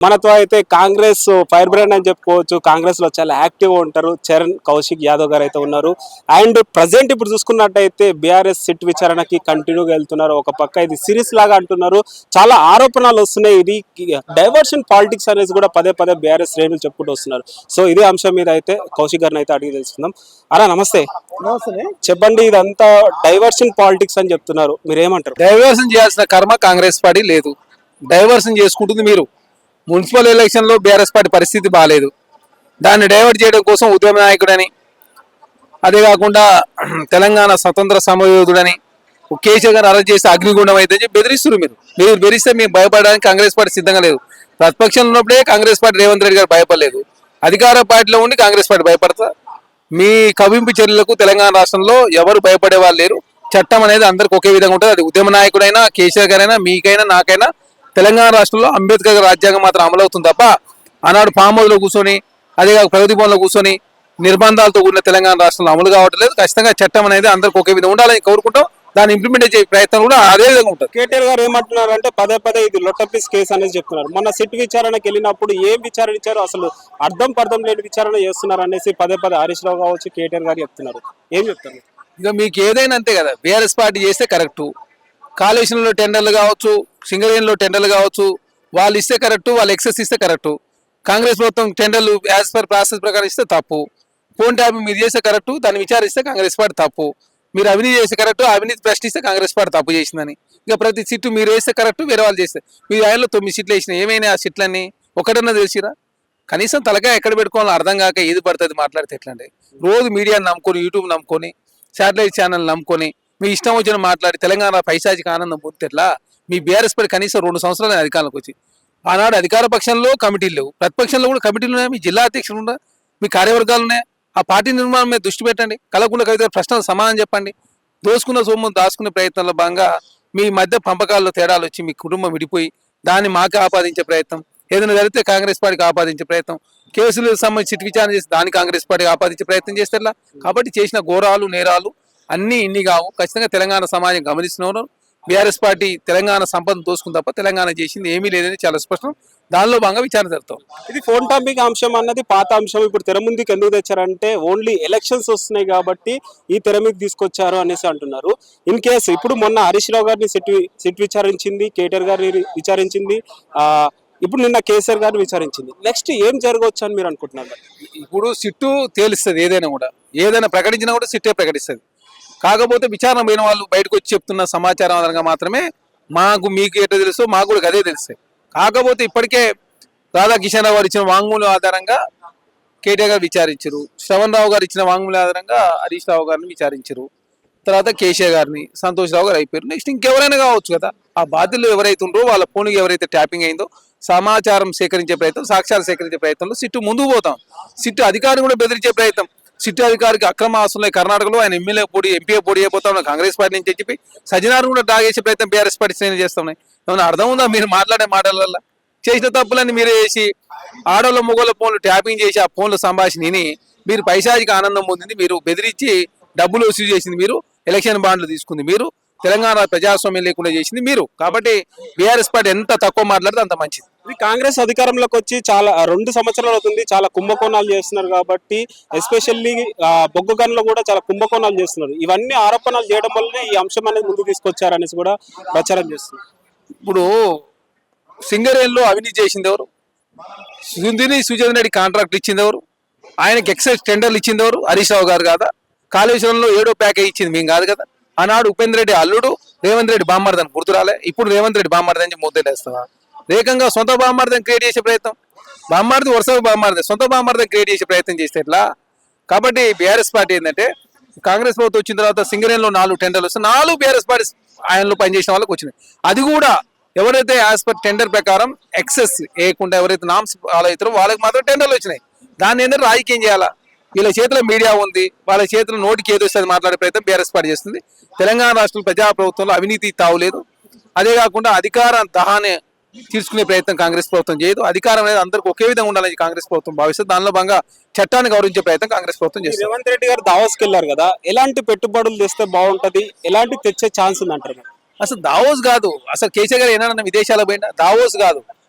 మనతో అయితే Congress fire brand అని చెప్పుకోవచ్చు. కాంగ్రెస్ లో చాలా యాక్టివ్ ఉంటారు. చరణ్ కౌశిక్ యాదవ్ గారు అయితే ఉన్నారు. అండ్ ప్రజెంట్ ఇప్పుడు చూసుకున్నట్టయితే బీఆర్ఎస్ సిట్ విచారణకి కంటిన్యూగా వెళ్తున్నారు. ఒక పక్క ఇది సిరీస్ లాగా అంటున్నారు. చాలా ఆరోపణలు వస్తున్నాయి. ఇది డైవర్షన్ పాలిటిక్స్ అనేది కూడా పదే పదే బీఆర్ఎస్ శ్రేణులు చెప్పుకుంటూ వస్తున్నారు. సో ఇదే అంశం మీద అయితే కౌశిక్ గారిని అయితే అడిగి తెలుసుకుందాం. అలా నమస్తే. చెప్పండి, ఇదంతా డైవర్షన్ పాలిటిక్స్ అని చెప్తున్నారు, మీరేమంటారు? డైవర్షన్ చేయాల్సిన కర్మ కాంగ్రెస్ పార్టీ లేదు. డైవర్షన్ చేసుకుంటుంది మీరు. మున్సిపల్ ఎలక్షన్ లో బీఆర్ఎస్ పార్టీ పరిస్థితి బాగాలేదు. దాన్ని డైవర్ట్ చేయడం కోసం ఉద్యమ నాయకుడని, అదే కాకుండా తెలంగాణ స్వతంత్ర సమరయోధుడని కేసీఆర్ గారు అరెస్ట్ చేసి అగ్నిగుండం అయితే బెదిరిస్తున్నారు. మీరు బెదిరిస్తే మేము భయపడడానికి కాంగ్రెస్ పార్టీ సిద్ధంగా లేదు. ప్రతిపక్షంలో ఉన్నప్పుడే కాంగ్రెస్ పార్టీ రేవంత్ రెడ్డి గారు భయపడలేదు. అధికార పార్టీలో ఉండి కాంగ్రెస్ పార్టీ భయపడతా? మీ కవింపు చర్యలకు తెలంగాణ రాష్ట్రంలో ఎవరు భయపడే వాళ్ళు లేరు. చట్టం అనేది అందరికి ఒకే విధంగా ఉంటుంది. అది ఉద్యమ నాయకుడైనా, కేసీఆర్ గారైనా, మీకైనా, నాకైనా తెలంగాణ రాష్ట్రంలో అంబేద్కర్ రాజ్యాంగం మాత్రం అమలు అవుతుంది తప్ప ఆనాడు ఫామ్ హౌస్లో కూర్చొని, అదే కాక ప్రగతి భవన్లో కూర్చొని నిర్బంధాలతో కూడిన తెలంగాణ రాష్ట్రంలో అమలు కావట్లేదు. ఖచ్చితంగా చట్టం అనేది అందరికి ఒకే విధంగా ఉండాలని కోరుకుంటాం. దాన్ని ఇంప్లిమెంట్ చేసే ప్రయత్నం కూడా అదే విధంగా ఉంటుంది. కేటీఆర్ గారు ఏమంటున్నారు అంటే పదే పదే ఇది లొట్టపీస్ కేసు అనేది చెప్తున్నారు. మొన్న సిట్ విచారణకి వెళ్ళినప్పుడు ఏం విచారణ ఇచ్చారో అసలు అర్థం పర్థం లేని విచారణ చేస్తున్నారు అనేసి పదే పదే హరీష్ రావు కావచ్చు, కేటీఆర్ గారు చెప్తున్నారు. ఏం చెప్తారు? ఇక మీకు ఏదైనా అంతే కదా. బీఆర్ఎస్ పార్టీ చేస్తే కరెక్టు. కాళేశ్వరంలో టెండర్లు కావచ్చు, సింగరేణిలో టెండర్లు కావచ్చు, వాళ్ళు ఇస్తే కరెక్టు, వాళ్ళు ఎక్సెస్ ఇస్తే కరెక్టు. కాంగ్రెస్ ప్రభుత్వం టెండర్లు యాజ్ పర్ ప్రాసెస్ ప్రకారం ఇస్తే తప్పు. ఫోన్ ట్యాప్ మీరు చేస్తే కరెక్టు, దాన్ని విచారిస్తే కాంగ్రెస్ పార్టీ తప్పు. మీరు అవినీతి చేస్తే కరెక్టు, అవినీతి ప్రశ్నిస్తే కాంగ్రెస్ పార్టీ తప్పు చేసిందని. ఇక ప్రతి సీటు మీరు వేస్తే కరెక్టు, వేరే వాళ్ళు చేస్తే. మీరు ఆయనలో 9 సీట్లు వేసినా ఏమైనా ఆ సీట్లన్నీ ఒకటన్నా తెలిసిరా? కనీసం తలకాయ ఎక్కడ పెట్టుకోవాలో అర్థం కాక ఏది పడుతుంది మాట్లాడితే ఎట్లండి? రోజు మీడియాని నమ్ముకొని, యూట్యూబ్ నమ్ముకొని, శాటిలైట్ ఛానల్ నమ్ముకొని మీ ఇష్టం వచ్చిన మాట్లాడి తెలంగాణ పైశాచిక ఆనందం పొందితే ఎట్లా? మీ బీఆర్ఎస్ పార్టీ కనీసం 2 సంవత్సరాలు అధికారంలోకి వచ్చి ఆనాడు అధికార పక్షంలో కమిటీలు లేవు, ప్రతిపక్షంలో కూడా కమిటీలు ఉన్నాయి. మీ జిల్లా అధ్యక్షులు ఉన్నాయి, మీ కార్యవర్గాలు ఉన్నాయి. ఆ పార్టీ నిర్మాణం మీద దృష్టి పెట్టండి. కలగకుండా కవిత ప్రశ్నలు సమాధానం చెప్పండి. దోసుకున్న సొమ్ము దాచుకునే ప్రయత్నంలో భాగంగా మీ మధ్య పంపకాల్లో తేడాలు వచ్చి మీ కుటుంబం విడిపోయి దాన్ని మాకే ఆపాదించే ప్రయత్నం, ఏదైనా జరిగితే కాంగ్రెస్ పార్టీకి ఆపాదించే ప్రయత్నం, కేసులకు సంబంధించి సిట్ విచారణ చేసి దాన్ని కాంగ్రెస్ పార్టీకి ఆపాదించే ప్రయత్నం చేస్తే కాబట్టి చేసిన ఘోరాలు నేరాలు అన్నీ ఇన్ని కావు. ఖచ్చితంగా తెలంగాణ సమాజం గమనిస్తున్నారు. బీఆర్ఎస్ పార్టీ తెలంగాణ సంపదను దోసుకుని తప్ప తెలంగాణ చేసింది ఏమీ లేదని చాలా స్పష్టం. దానిలో భాగంగా విచారణ జరుగుతాం. ఇది ఫోన్ టాపింగ్ అంశం అన్నది పాత అంశం. ఇప్పుడు తెర ముందుకు ఎందుకు తెచ్చారంటే ఓన్లీ ఎలక్షన్స్ వస్తున్నాయి కాబట్టి ఈ తెర మీద తీసుకొచ్చారు అనేసి అంటున్నారు. ఇన్ కేసు ఇప్పుడు మొన్న హరీష్ రావు గారిని సిట్ విచారించింది, కేటీఆర్ గారిని విచారించింది, ఇప్పుడు నిన్న కేసీఆర్ గారిని విచారించింది. నెక్స్ట్ ఏం జరగవచ్చు అని మీరు అనుకుంటున్నారు? ఇప్పుడు సిట్టు తేలుస్తుంది. ఏదైనా ప్రకటించినా కూడా సిట్టే ప్రకటిస్తుంది. కాకపోతే విచారణ పోయిన వాళ్ళు బయటకు వచ్చి చెప్తున్న సమాచారం ఆధారంగా మాత్రమే మీకు ఎట్లా తెలుసో మాకు కూడా అదే తెలుస్తాయి. కాకపోతే ఇప్పటికే రాధాకిషన్ రావు గారు ఇచ్చిన వాంగ్మూలం ఆధారంగా కేటీఆర్ గారు విచారించారు. శ్రవణ్ రావు గారు ఇచ్చిన వాంగ్మూలం ఆధారంగా హరీష్ రావు గారిని విచారించారు. తర్వాత కేసీఆర్ గారిని, సంతోష్ రావు గారు అయిపోయారు. నెక్స్ట్ ఇంకెవరైనా కావచ్చు కదా. ఆ బాధ్యులు ఎవరైతే ఉండరో వాళ్ళ ఫోన్కి ఎవరైతే ట్యాపింగ్ అయిందో సమాచారం సేకరించే ప్రయత్నం, సాక్ష్యాలు సేకరించే ప్రయత్నంలో సిట్టు ముందుకు పోతాం. సిట్టు అధికారిని కూడా బెదిరించే ప్రయత్నం. సిట్టు అధికారికి అక్రమ ఆస్తులు కర్ణాటకలో ఆయన ఎంపీ పోటీ అయిపోతా ఉన్నా కాంగ్రెస్ పార్టీ నుంచి చెప్పి సజ్జనారు కూడా తాగేసే ప్రయత్నం బీఆర్ఎస్ పార్టీ శ్రేణి చేస్తున్నాయి. ఏమైనా అర్థం ఉందా? మీరు మాట్లాడే మాటల చేసిన తప్పులన్నీ మీరే చేసి ఆడోళ్ళ మొగోళ్ళ ఫోన్లు ట్యాపింగ్ చేసి ఆ ఫోన్లు సంభాషణని మీరు పైశాచిక ఆనందం పొందింది మీరు, బెదిరించి డబ్బులు వసూలు చేసింది మీరు, ఎలక్షన్ బాండ్లు తీసుకుంది మీరు, తెలంగాణ ప్రజాస్వామ్యం లేకుండా చేసింది మీరు. కాబట్టి బీఆర్ఎస్ పార్టీ ఎంత తక్కువ మాట్లాడితే అంత మంచిది. ఇది కాంగ్రెస్ అధికారంలోకి వచ్చి చాలా 2 సంవత్సరాలు అవుతుంది. చాలా కుంభకోణాలు చేస్తున్నారు కాబట్టి ఎస్పెషల్లీ బొగ్గు గనులు కూడా చాలా కుంభకోణాలు చేస్తున్నారు. ఇవన్నీ ఆరోపణలు చేయడం వల్లనే ఈ అంశం అనేది ముందుకు తీసుకొచ్చారనేసి కూడా ప్రచారం చేస్తున్నారు. ఇప్పుడు సింగరేణిలో అవినీతి చేసింది ఎవరు? సుజన్ రెడ్డి కాంట్రాక్ట్ ఇచ్చింది ఎవరు? ఆయనకి ఎక్సైజ్ టెండర్లు ఇచ్చింది ఎవరు? హరీష్ రావు గారు కాదా? కాళేశ్వరంలో 7వ ప్యాకేజ్ ఇచ్చింది మేము కాదు కదా. ఆనాడు ఉపేంద్ర రెడ్డి అల్లుడు రేవంత్ రెడ్డి బామ్మర్దని గుర్తురాలే. ఇప్పుడు రేవంత్ రెడ్డి బామ్మర్దని ముద్దలేస్తావా? రేకంగా సొంత బామ్మర్దని క్రియేట్ చేసే ప్రయత్నం, బామ్మర్ది వరుస బామ్మర్ది సొంత బామ్మర్దని క్రియేట్ చేసే ప్రయత్నం చేస్తే ఎట్లా? కాబట్టి బీఆర్ఎస్ పార్టీ ఏంటంటే కాంగ్రెస్ ప్రభుత్వం వచ్చిన తర్వాత సింగరేణిలో 4 టెండర్లు వస్తే 4 బీఆర్ఎస్ పార్టీ ఆయనలో పనిచేసిన వాళ్ళకి వచ్చినాయి. అది కూడా ఎవరైతే యాజ్ పర్ టెండర్ ప్రకారం ఎక్సెస్ వేయకుండా ఎవరైతే నామ్స్ ఫాలో అవుతారో వాళ్ళకి మాత్రం టెండర్లు వచ్చినాయి. దాన్ని ఏంటంటే రాజకీయం చేయాలా? వీళ్ళ చేతిలో మీడియా ఉంది, వాళ్ళ చేతిలో నోటికి ఏదో వస్తుంది మాట్లాడే ప్రయత్నం బీఆర్ఎస్ పార్టీ చేస్తుంది. తెలంగాణ రాష్ట్రంలో ప్రజాప్రభుత్వంలో అవినీతి తావులేదు. అదే కాకుండా అధికార దహాన్ని తీసుకునే ప్రయత్నం కాంగ్రెస్ ప్రభుత్వం చేయదు. అధికారం అనేది అందరికి ఒకే విధంగా ఉండాలని కాంగ్రెస్ ప్రభుత్వం భావిస్తుంది. దానిలో భాగంగా చట్టాన్ని గౌరవించే ప్రయత్నం కాంగ్రెస్ ప్రభుత్వం చేస్తుంది. రేవంత్ రెడ్డి గారు దావోస్కి వెళ్ళారు కదా, ఎలాంటి పెట్టుబడులు తెస్తే బాగుంటది, ఎలాంటి తెచ్చే ఛాన్స్ ఉంది అంటారు? అసలు దావోస్ కాదు. అసలు కేసీఆర్ గారు ఏమన్నా విదేశాలకు పోయినా దావోస్ కాదు.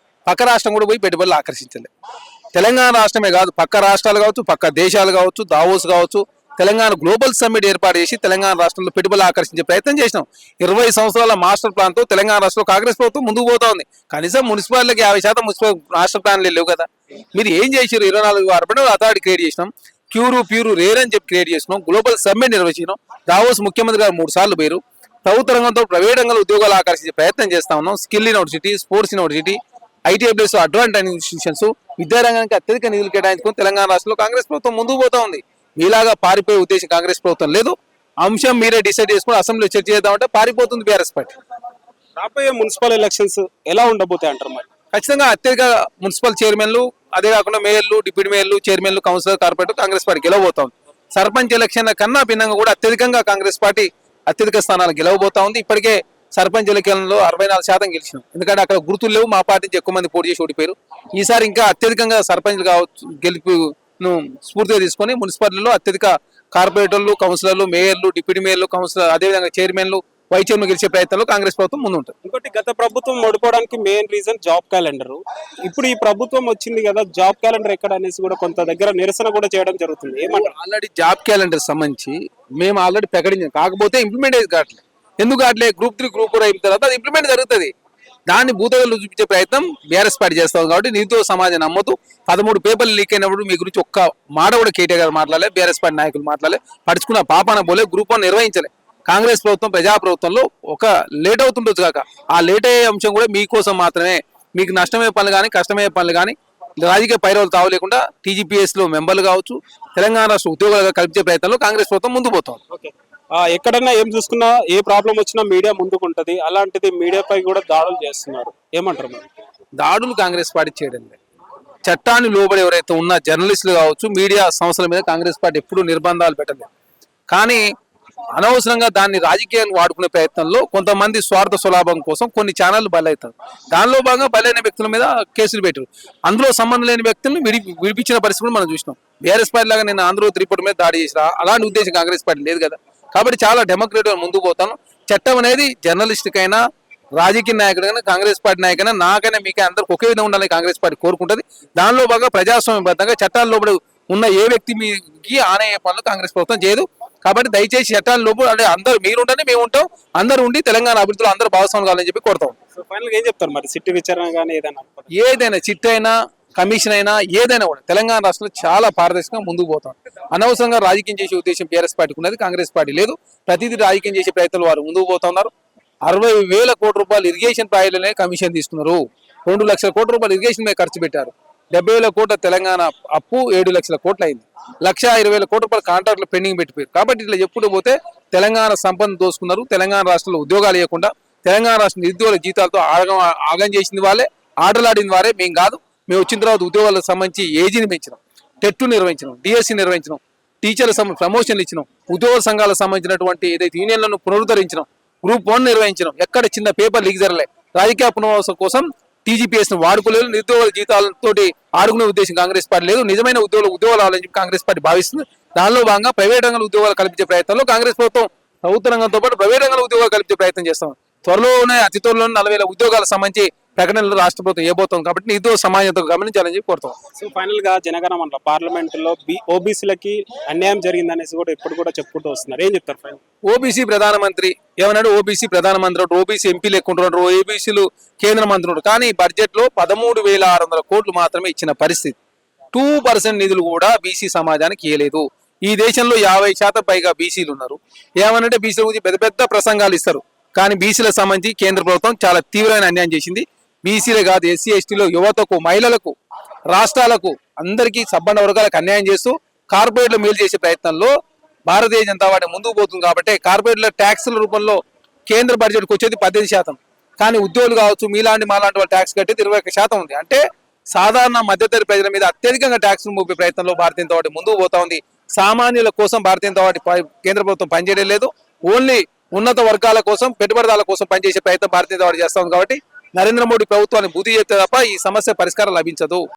పక్క రాష్ట్రం కూడా పోయి పెట్టుబడులు ఆకర్షించలే. తెలంగాణ రాష్ట్రమే కాదు, పక్క రాష్ట్రాలు కావచ్చు, పక్క దేశాలు కావచ్చు, దావోస్ కావచ్చు, తెలంగాణ గ్లోబల్ సమ్మిట్ ఏర్పాటు చేసి తెలంగాణ రాష్ట్రంలో పెట్టుబడులు ఆకర్షించే ప్రయత్నం చేసినాం. 20 సంవత్సరాల మాస్టర్ ప్లాన్ తో తెలంగాణ రాష్ట్రంలో కాంగ్రెస్ ప్రభుత్వం ముందుకు పోతా ఉంది. కనీసం మున్సిపాలిటీకి 50% మున్సిపల్ మాస్టర్ ప్లాన్లు లేవు కదా. మీరు ఏం చేసారు? 24 అర్బన్ అథారిటీ క్రియేట్ చేసినాం, ప్యూరు రేర్ అని చెప్పి క్రియేట్ చేసినాం, గ్లోబల్ సమ్మిట్ నిర్వహించినాం, దావోస్ ముఖ్యమంత్రి గారు 3 సార్లు పోయారు. ప్రభుత్వ రంగంతో ప్రైవేట్ రంగంలో ఉద్యోగాలు ఆకర్షించే ప్రయత్నం చేస్తా ఉన్నాం. Skill university, sports university, ITI plus, advance institutions, విద్యారంగానికి అత్యధిక నిధులు కేటాయించుకొని తెలంగాణ రాష్ట్రంలో కాంగ్రెస్ ప్రభుత్వం ముందుకు పోతా ఉంది. మీలాగా పారిపోయే ఉద్దేశం కాంగ్రెస్ ప్రభుత్వం లేదు. అంశం మీరే డిసైడ్ చేసుకుని అసెంబ్లీలో చర్చ చేద్దామంటే పారిపోతుంది బీఆర్ఎస్ పార్టీ. రాబోయే మున్సిపల్ ఎలక్షన్స్ ఎలా ఉండబోతాయి అంటారు మరి? ఖచ్చితంగా అత్యధిక మున్సిపల్ చైర్మన్లు, అదే కాకుండా మేయర్లు, డిప్యూటీ మేయర్లు, చైర్మన్లు, కౌన్సిలర్, కార్పొరేటర్ కాంగ్రెస్ పార్టీ గెలవబోతా ఉంది. సర్పంచ్ ఎలక్షన్ల కన్నా భిన్నంగా కూడా అత్యధికంగా కాంగ్రెస్ పార్టీ అత్యధిక స్థానాలు గెలవబోతా ఉంది. ఇప్పటికే సర్పంచ్ ఎన్నికల్లో 64% గెలిచినాం. ఎందుకంటే అక్కడ గుర్తులు లేవు, మా పార్టీ నుంచి ఎక్కువ మంది పోటీ చేసి ఓడిపోయారు. ఈసారి ఇంకా అత్యధికంగా సర్పంచ్లు కావచ్చు గెలుపును స్ఫూర్తిగా తీసుకొని మున్సిపాలిటీలో అత్యధిక కార్పొరేటర్లు, కౌన్సిలర్లు, మేయర్లు, డిప్యూటీ మేయర్లు, కౌన్సిలర్, అదేవిధంగా చైర్మన్లు, వైస్ చైర్మన్ గెలిచే ప్రయత్నంలో కాంగ్రెస్ ప్రభుత్వం ముందుంటుంది. ఇంకోటి, గత ప్రభుత్వం ఓడిపోవడానికి మెయిన్ రీజన్ జాబ్ క్యాలెండర్. ఇప్పుడు ఈ ప్రభుత్వం వచ్చింది కదా, జాబ్ క్యాలెండర్ ఎక్కడ అనేసి కూడా కొంత దగ్గర నిరసన కూడా చేయడం జరుగుతుంది. ఏమంటారు? ఆల్రెడీ జాబ్ క్యాలెండర్ సంబంధించి మేము ఆల్రెడీ ప్రకటించాం, కాకపోతే ఇంప్లిమెంట్ అయ్యేది కావట్లేదు. ఎందుకు కావట్లేదు? గ్రూప్ 3, గ్రూప్ 4 అయిన తర్వాత అది ఇంప్లిమెంట్ జరుగుతుంది. దాన్ని భూతగలు చూపించే ప్రయత్నం బీఆర్ఎస్ పార్టీ చేస్తాం. కాబట్టి నీతో సమాజం నమ్మదు. 13 పేపర్లు లీక్ అయినప్పుడు మీ గురించి ఒక్క మాట కూడా కేటీఆర్ గారు మాట్లాడలే, బీఆర్ఎస్ పార్టీ నాయకులు మాట్లాడలే, పడుచుకున్న పాపాన పోలే, గ్రూప్ 1 నిర్వహించలే. కాంగ్రెస్ ప్రభుత్వం ప్రజాప్రభుత్వంలో ఒక లేట్ అవుతుండొచ్చు కాక, ఆ లేట్ అయ్యే అంశం కూడా మీకోసం మాత్రమే. మీకు నష్టమయ్యే పనులు కానీ, కష్టమయ్యే పనులు కానీ, రాజకీయ పైరవులు తావలేకుండా టీజీపీఎస్ లో మెంబర్లు కావచ్చు, తెలంగాణ రాష్ట్ర ఉద్యోగాలుగా కల్పించే ప్రయత్నంలో కాంగ్రెస్ ప్రభుత్వం ముందు పోతుంది. ఎక్కడన్నా ఏం చూసుకున్నా, ఏ ప్రాబ్లం వచ్చినా మీడియా ముందుకుంటది. అలాంటిది మీడియాపై కూడా దాడులు చేస్తున్నారు. ఏమంటారు మరి? దాడులు కాంగ్రెస్ పార్టీ చేయడం లేదు. చట్టాన్ని లోబడి ఎవరైతే ఉన్న జర్నలిస్టులు కావచ్చు, మీడియా సంస్థల మీద కాంగ్రెస్ పార్టీ ఎప్పుడూ నిర్బంధాలు పెట్టలేదు. కానీ అనవసరంగా దాన్ని రాజకీయాలు వాడుకునే ప్రయత్నంలో కొంతమంది స్వార్థ స్వలాభం కోసం కొన్ని ఛానళ్లు బలవుతారు. దానిలో భాగంగా బలైన వ్యక్తుల మీద కేసులు పెట్టారు. అందులో సంబంధం లేని వ్యక్తులను విడిపించిన పరిస్థితి మనం చూసినాం. బీఆర్ఎస్ పార్టీ లాగా నేను ఆంధ్ర త్రిపుర మీద దాడి చేసిన అలాంటి ఉద్దేశం కాంగ్రెస్ పార్టీ లేదు కదా. కాబట్టి చాలా డెమోక్రటిక్ ముందుకు పోతాను. చట్టం అనేది జర్నలిస్టుకైనా, రాజకీయ నాయకుడికైనా, కాంగ్రెస్ పార్టీ నాయకైనా, నాకైనా మీకే అందరికి ఒకే విధంగా ఉండాలని కాంగ్రెస్ పార్టీ కోరుకుంటుంది. దానిలో భాగంగా ప్రజాస్వామ్యబద్ధంగా చట్టాల లోపల ఉన్న ఏ వ్యక్తి మీకి ఆనయ్యే పనులు కాంగ్రెస్ ప్రభుత్వం చేయదు. కాబట్టి దయచేసి చట్టాల లోపల అంటే అందరూ మీరుంటేనే మేము ఉంటాం, అందరూ ఉండి తెలంగాణ అభివృద్ధిలో అందరూ భాగస్వామ్యం కావాలని చెప్పి కోరుతాం. ఫైనల్ ఏం చెప్తారు మరి? సిట్టి విచారణ కానీ ఏదైనా చిట్ అయినా, కమిషన్ అయినా, ఏదైనా కూడా తెలంగాణ రాష్ట్రంలో చాలా పారదర్శకంగా ముందుకు పోతాం. అనవసరంగా రాజకీయం చేసే ఉద్దేశం బీఆర్ఎస్ పార్టీకి ఉన్నది, కాంగ్రెస్ పార్టీ లేదు. ప్రతిదీ రాజకీయం చేసే ప్రయత్నాలు వారు ముందుకు పోతున్నారు. 60,000 కోట్ల రూపాయలు ఇరిగేషన్ ప్రాజెక్టులనే కమిషన్ తీసుకున్నారు. 2 లక్షల కోట్ల రూపాయలు ఇరిగేషన్ మీద ఖర్చు పెట్టారు. 70,000 కోట్ల తెలంగాణ అప్పు 7 లక్షల కోట్లు అయింది. 1,20,000 కోట్ల రూపాయల కాంట్రాక్టులు పెండింగ్ పెట్టిపోయారు. కాబట్టి ఇట్లా చెప్పుకుంటూ పోతే తెలంగాణ సంపద దోసుకున్నారు. తెలంగాణ రాష్ట్రంలో ఉద్యోగాలు ఇవ్వకుండా తెలంగాణ రాష్ట్ర నిరుద్యోగుల జీతాలతో ఆగం చేసింది వాళ్ళే, ఆటలాడింది వారే, మేము కాదు. మేము వచ్చిన తర్వాత ఉద్యోగాలకు సంబంధించి ఏజీని పెంచినాం, టెట్ నిర్వహించినాం, డిఎస్సి నిర్వహించినాం, టీచర్ల ప్రమోషన్లు ఇచ్చినాం, ఉద్యోగ సంఘాలకు సంబంధించినటువంటి ఏదైతే యూనియన్లను పునరుద్ధరించినాం, గ్రూప్ 1 నిర్వహించినాం. ఎక్కడ చిన్న పేపర్ లీక్ జరగలే. రాజకీయ పునరావాసం కోసం టీజీపీఎస్ ను వాడుకోలేదు. నిరుద్యోగుల జీతాలతో ఆడుకునే ఉద్దేశం కాంగ్రెస్ పార్టీ లేదు. నిజమైన ఉద్యోగాలు రావాలని చెప్పి కాంగ్రెస్ పార్టీ భావిస్తుంది. దానిలో భాగంగా ప్రైవేట్ రంగంలో ఉద్యోగాలు కల్పించే ప్రయత్నంలో కాంగ్రెస్ ప్రభుత్వం ప్రభుత్వ రంగంతో పాటు ప్రైవేట్ రంగంలో ఉద్యోగాలు కల్పించే ప్రయత్నం చేస్తాం. త్వరలోనే అతి త్వరలోనే 40,000 ఉద్యోగాలకు సంబంధించి ప్రకటనలు రాష్ట్ర ప్రభుత్వం ఇవ్వబోతాం. కాబట్టి నిరుద్యోగ సమాజంతో గమనించాలని చెప్పి కోరుతాం. సో ఫైనల్ గా జనగణమన పార్లమెంట్ లో ఓబీసీలకి అన్యాయం జరిగిందనేసి కూడా ఇప్పుడు కూడా చెప్పుకుంటూ వస్తున్నారు. ఏం చెప్తారు ఫైనల్? ఓబీసీ ప్రధానమంత్రి ఏమన్నాడు? ఓబీసీ ప్రధానమంత్రి, ఓబీసీ ఎంపీలు ఎక్కుంటున్నారు, ఓబీసీలు కేంద్ర మంత్రులు. కానీ బడ్జెట్ లో 13,600 కోట్లు మాత్రమే ఇచ్చిన పరిస్థితి. 2% నిధులు కూడా బీసీ సమాజానికి ఇవ్వలేదు. ఈ దేశంలో 50% పైగా బీసీలు ఉన్నారు. ఏమనంటే బీసీల గురించి పెద్ద పెద్ద ప్రసంగాలు ఇస్తారు. కానీ బీసీలకు సంబంధించి కేంద్ర ప్రభుత్వం చాలా తీవ్రమైన అన్యాయం చేసింది. బీసీలే కాదు, ఎస్సీ ఎస్టీలో యువతకు, మహిళలకు, రాష్ట్రాలకు, అందరికీ సబ్బండ వర్గాలకు అన్యాయం చేస్తూ కార్పొరేట్లు మేలు చేసే ప్రయత్నంలో భారతీయ జనతా పార్టీ ముందుకు పోతుంది. కాబట్టి కార్పొరేట్ల ట్యాక్సుల రూపంలో కేంద్ర బడ్జెట్కి వచ్చేది 18%. కానీ ఉద్యోగులు కావచ్చు, మాలాంటి వాళ్ళు ట్యాక్స్ కట్టేది 21% ఉంది. అంటే సాధారణ మధ్యతరగతి ప్రజల మీద అత్యధికంగా ట్యాక్సులు మోపే ప్రయత్నంలో భారతీయ జనతా పార్టీ ముందుకు పోతా ఉంది. సామాన్యుల కోసం భారతీయ జనతా పార్టీ కేంద్ర ప్రభుత్వం పనిచేయడం లేదు. ఓన్లీ ఉన్నత వర్గాల కోసం, పెట్టుబడిదారుల కోసం పనిచేసే ప్రయత్నం భారతీయ జనతా పార్టీ చేస్తా ఉంది. కాబట్టి నరేంద్ర మోడీ ప్రభుత్వాన్ని బుద్ధి చెప్తే తప్ప ఈ సమస్య పరిష్కారం లభించదు.